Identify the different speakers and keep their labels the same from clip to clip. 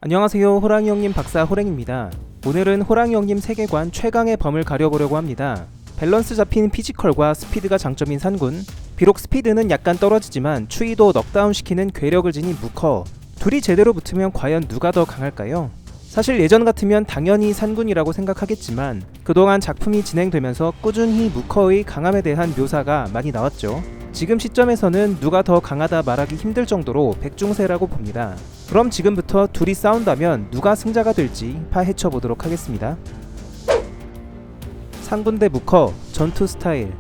Speaker 1: 안녕하세요, 호랑이 형님 박사 호랭입니다. 오늘은 호랑이 형님 세계관 최강의 범을 가려보려고 합니다. 밸런스 잡힌 피지컬과 스피드가 장점인 산군, 비록 스피드는 약간 떨어지지만 추위도 넉다운시키는 괴력을 지닌 무커, 둘이 제대로 붙으면 과연 누가 더 강할까요? 사실 예전 같으면 당연히 산군이라고 생각하겠지만 그동안 작품이 진행되면서 꾸준히 무커의 강함에 대한 묘사가 많이 나왔죠. 지금 시점에서는 누가 더 강하다 말하기 힘들 정도로 백중세라고 봅니다. 그럼 지금부터 둘이 싸운다면 누가 승자가 될지 파헤쳐보도록 하겠습니다. 산군 대 무커, 전투 스타일.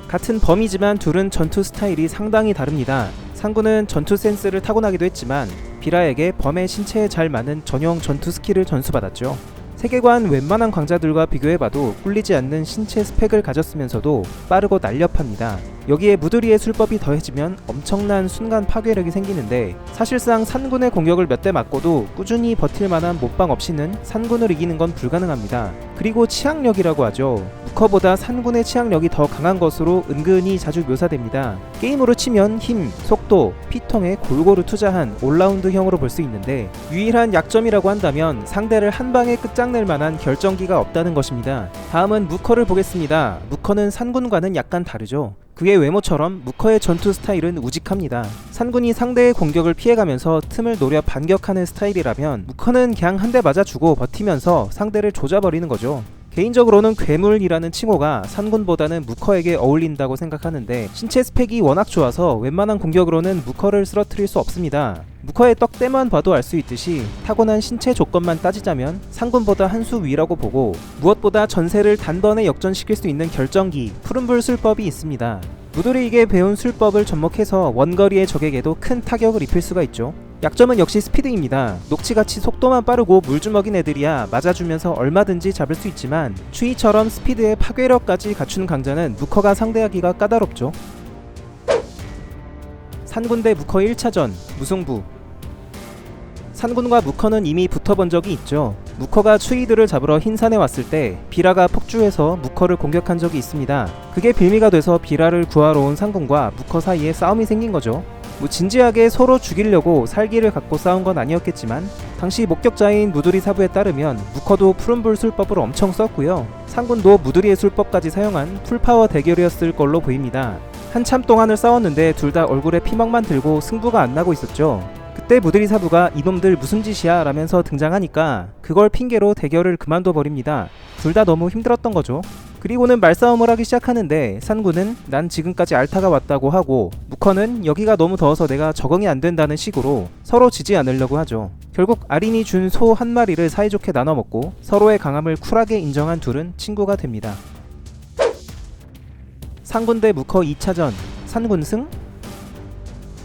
Speaker 1: 같은 범이지만 둘은 전투 스타일이 상당히 다릅니다. 산군은 전투 센스를 타고나기도 했지만 비라에게 범의 신체에 잘 맞는 전용 전투 스킬을 전수받았죠. 세계관 웬만한 강자들과 비교해봐도 꿀리지 않는 신체 스펙을 가졌으면서도 빠르고 날렵합니다. 여기에 무드리의 술법이 더해지면 엄청난 순간 파괴력이 생기는데 사실상 산군의 공격을 몇 대 맞고도 꾸준히 버틸만한 못방 없이는 산군을 이기는 건 불가능합니다. 그리고 치악력이라고 하죠. 무커보다 산군의 치악력이 더 강한 것으로 은근히 자주 묘사됩니다. 게임으로 치면 힘, 속도, 피통에 골고루 투자한 올라운드형으로 볼 수 있는데 유일한 약점이라고 한다면 상대를 한 방에 끝장낼 만한 결정기가 없다는 것입니다. 다음은 무커를 보겠습니다. 무커는 산군과는 약간 다르죠. 그의 외모처럼 무커의 전투 스타일은 우직합니다. 산군이 상대의 공격을 피해가면서 틈을 노려 반격하는 스타일이라면 무커는 그냥 한 대 맞아주고 버티면서 상대를 조져버리는 거죠. 개인적으로는 괴물이라는 칭호가 산군보다는 무커에게 어울린다고 생각하는데 신체 스펙이 워낙 좋아서 웬만한 공격으로는 무커를 쓰러뜨릴 수 없습니다. 무커의 떡대만 봐도 알 수 있듯이 타고난 신체 조건만 따지자면 산군보다 한 수 위라고 보고 무엇보다 전세를 단번에 역전시킬 수 있는 결정기 푸른불 술법이 있습니다. 무드리에게 배운 술법을 접목해서 원거리의 적에게도 큰 타격을 입힐 수가 있죠. 약점은 역시 스피드입니다. 녹치같이 속도만 빠르고 물주먹인 애들이야 맞아주면서 얼마든지 잡을 수 있지만 추이처럼 스피드에 파괴력까지 갖춘 강자는 무커가 상대하기가 까다롭죠. 산군 대 무커 1차전 무승부. 산군과 무커는 이미 붙어본 적이 있죠. 무커가 추이들을 잡으러 흰산에 왔을 때 비라가 폭주해서 무커를 공격한 적이 있습니다. 그게 빌미가 돼서 비라를 구하러 온 산군과 무커 사이에 싸움이 생긴 거죠. 진지하게 서로 죽이려고 살기를 갖고 싸운 건 아니었겠지만 당시 목격자인 무드리 사부에 따르면 무커도 푸른불 술법을 엄청 썼고요. 산군도 무드리의 술법까지 사용한 풀파워 대결이었을 걸로 보입니다. 한참 동안을 싸웠는데 둘 다 얼굴에 피멍만 들고 승부가 안 나고 있었죠. 그때 무드리 사부가 이놈들 무슨 짓이야 라면서 등장하니까 그걸 핑계로 대결을 그만둬 버립니다. 둘 다 너무 힘들었던 거죠. 그리고는 말싸움을 하기 시작하는데 산군은 난 지금까지 알타가 왔다고 하고 무커는 여기가 너무 더워서 내가 적응이 안 된다는 식으로 서로 지지 않으려고 하죠. 결국 아린이 준 소 한 마리를 사이좋게 나눠 먹고 서로의 강함을 쿨하게 인정한 둘은 친구가 됩니다. 산군 대 무커 2차전 산군 승?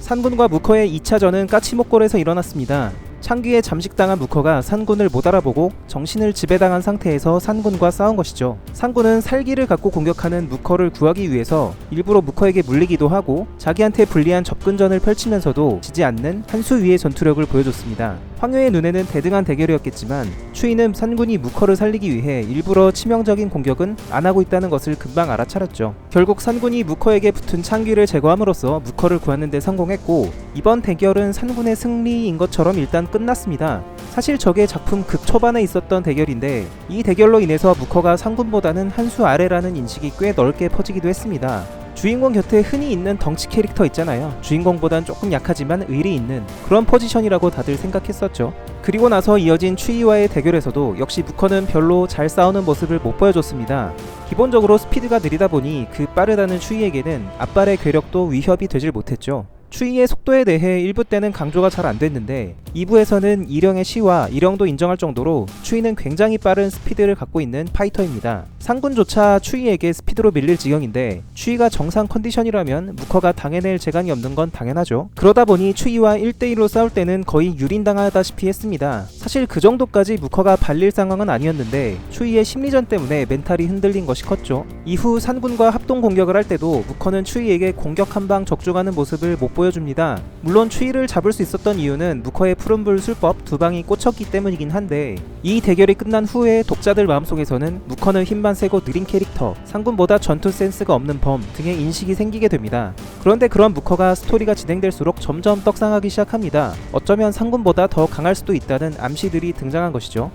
Speaker 1: 산군과 무커의 2차전은 까치목골에서 일어났습니다. 창귀에 잠식당한 무커가 산군을 못 알아보고 정신을 지배당한 상태에서 산군과 싸운 것이죠. 산군은 살기를 갖고 공격하는 무커를 구하기 위해서 일부러 무커에게 물리기도 하고 자기한테 불리한 접근전을 펼치면서도 지지 않는 한 수 위의 전투력을 보여줬습니다. 황효의 눈에는 대등한 대결이었겠지만 추이는 산군이 무커를 살리기 위해 일부러 치명적인 공격은 안 하고 있다는 것을 금방 알아차렸죠. 결국 산군이 무커에게 붙은 창귀를 제거함으로써 무커를 구하는 데 성공했고 이번 대결은 산군의 승리인 것처럼 일단 끝났습니다. 사실 저게 작품 극초반에 있었던 대결인데 이 대결로 인해서 무커가 산군보다는 한 수 아래라는 인식이 꽤 넓게 퍼지기도 했습니다. 주인공 곁에 흔히 있는 덩치 캐릭터 있잖아요. 주인공보단 조금 약하지만 의리 있는 그런 포지션이라고 다들 생각했었죠. 그리고 나서 이어진 추이와의 대결에서도 역시 무커는 별로 잘 싸우는 모습을 못 보여줬습니다. 기본적으로 스피드가 느리다 보니 그 빠르다는 추이에게는 앞발의 괴력도 위협이 되질 못했죠. 추이의 속도에 대해 1부 때는 강조가 잘 안됐는데 2부에서는 일령의 시와 일령도 인정할 정도로 추이는 굉장히 빠른 스피드를 갖고 있는 파이터입니다. 산군조차 추이에게 스피드로 밀릴 지경인데 추이가 정상 컨디션이라면 무커가 당해낼 재간이 없는 건 당연하죠. 그러다 보니 추이와 1대1로 싸울 때는 거의 유린당하다시피 했습니다. 사실 그 정도까지 무커가 발릴 상황은 아니었는데 추이의 심리전 때문에 멘탈이 흔들린 것이 컸죠. 이후 산군과 합동 공격을 할 때도 무커는 추이에게 공격 한 방 적중하는 모습을 못 보여줍니다. 물론 추이를 잡을 수 있었던 이유는 무커의 푸른불 술법 두 방이 꽂혔기 때문이긴 한데 이 대결이 끝난 후에 독자들 마음속에서는 무커는 힘만 세고 느린 캐릭터, 상군보다 전투 센스가 없는 범 등의 인식이 생기게 됩니다. 그런데 그런 무커가 스토리가 진행될수록 점점 떡상하기 시작합니다. 어쩌면 상군보다 더 강할 수도 있다는 암시들이 등장한 것이죠.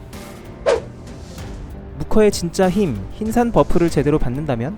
Speaker 1: 무커의 진짜 힘, 흰산 버프를 제대로 받는다면?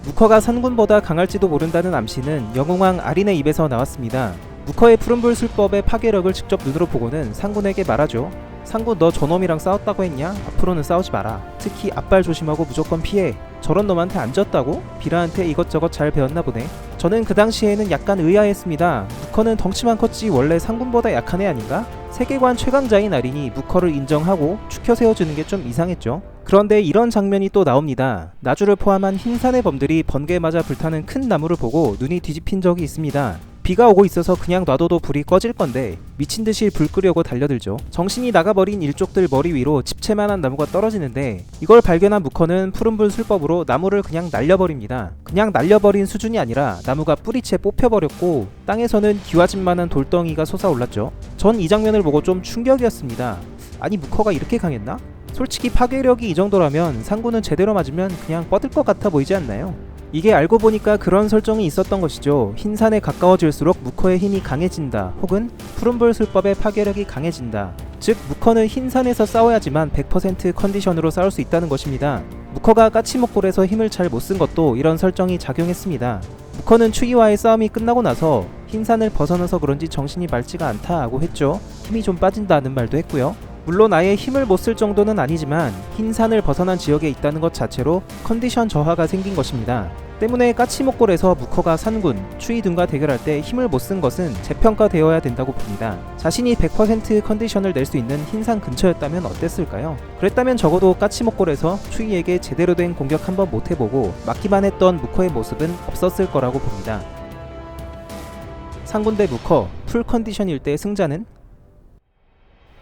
Speaker 1: 무커가 산군보다 강할지도 모른다는 암시는 영웅왕 아린의 입에서 나왔습니다. 무커의 푸른불 술법의 파괴력을 직접 눈으로 보고는 상군에게 말하죠. 상군, 너 저놈이랑 싸웠다고 했냐? 앞으로는 싸우지 마라. 특히 앞발 조심하고 무조건 피해. 저런 놈한테 안 졌다고? 비라한테 이것저것 잘 배웠나 보네. 저는 그 당시에는 약간 의아했습니다. 무커는 덩치만 컸지 원래 상군보다 약한 애 아닌가? 세계관 최강자인 아린이 무커를 인정하고 추켜 세워주는 게 좀 이상했죠. 그런데 이런 장면이 또 나옵니다. 나주를 포함한 흰산의 범들이 번개에 맞아 불타는 큰 나무를 보고 눈이 뒤집힌 적이 있습니다. 비가 오고 있어서 그냥 놔둬도 불이 꺼질 건데 미친듯이 불 끄려고 달려들죠. 정신이 나가버린 일족들 머리 위로 집채만한 나무가 떨어지는데 이걸 발견한 무커는 푸른불 술법으로 나무를 그냥 날려버립니다. 그냥 날려버린 수준이 아니라 나무가 뿌리채 뽑혀버렸고 땅에서는 기와집만한 돌덩이가 솟아올랐죠. 전 이 장면을 보고 좀 충격이었습니다. 아니 무커가 이렇게 강했나? 솔직히 파괴력이 이 정도라면 상군은 제대로 맞으면 그냥 뻗을 것 같아 보이지 않나요? 이게 알고 보니까 그런 설정이 있었던 것이죠. 흰산에 가까워질수록 무커의 힘이 강해진다, 혹은 푸른불 술법의 파괴력이 강해진다. 즉 무커는 흰산에서 싸워야지만 100% 컨디션으로 싸울 수 있다는 것입니다. 무커가 까치목골에서 힘을 잘 못 쓴 것도 이런 설정이 작용했습니다. 무커는 추이와의 싸움이 끝나고 나서 흰산을 벗어나서 그런지 정신이 맑지가 않다고 했죠. 힘이 좀 빠진다는 말도 했고요. 물론 아예 힘을 못 쓸 정도는 아니지만 흰산을 벗어난 지역에 있다는 것 자체로 컨디션 저하가 생긴 것입니다. 때문에 까치목골에서 무커가 산군, 추이 등과 대결할 때 힘을 못 쓴 것은 재평가되어야 된다고 봅니다. 자신이 100% 컨디션을 낼 수 있는 흰산 근처였다면 어땠을까요? 그랬다면 적어도 까치목골에서 추이에게 제대로 된 공격 한번 못 해보고 막기만 했던 무커의 모습은 없었을 거라고 봅니다. 상군 대 무커, 풀 컨디션일 때 승자는?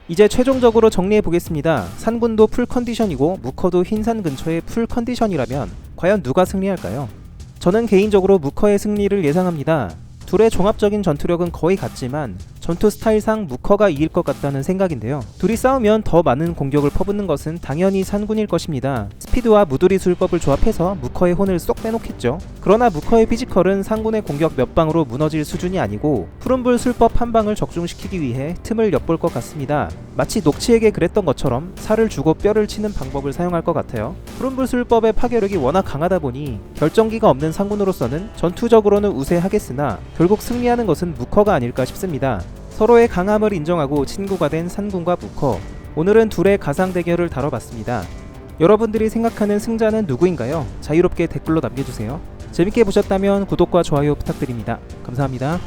Speaker 1: 이제 최종적으로 정리해보겠습니다. 산군도 풀 컨디션이고 무커도 흰산 근처의 풀 컨디션이라면 과연 누가 승리할까요? 저는 개인적으로 무커의 승리를 예상합니다. 둘의 종합적인 전투력은 거의 같지만 전투 스타일상 무커가 이길 것 같다는 생각인데요. 둘이 싸우면 더 많은 공격을 퍼붓는 것은 당연히 산군일 것입니다. 스피드와 무두리 술법을 조합해서 무커의 혼을 쏙 빼놓겠죠. 그러나 무커의 피지컬은 상군의 공격 몇 방으로 무너질 수준이 아니고 푸른불 술법 한 방을 적중시키기 위해 틈을 엿볼 것 같습니다. 마치 녹치에게 그랬던 것처럼 살을 주고 뼈를 치는 방법을 사용할 것 같아요. 푸른불 술법의 파괴력이 워낙 강하다 보니 결정기가 없는 상군으로서는 전투적으로는 우세하겠으나 결국 승리하는 것은 무커가 아닐까 싶습니다. 서로의 강함을 인정하고 친구가 된 산군과 무커, 오늘은 둘의 가상 대결을 다뤄봤습니다. 여러분들이 생각하는 승자는 누구인가요? 자유롭게 댓글로 남겨주세요. 재밌게 보셨다면 구독과 좋아요 부탁드립니다. 감사합니다.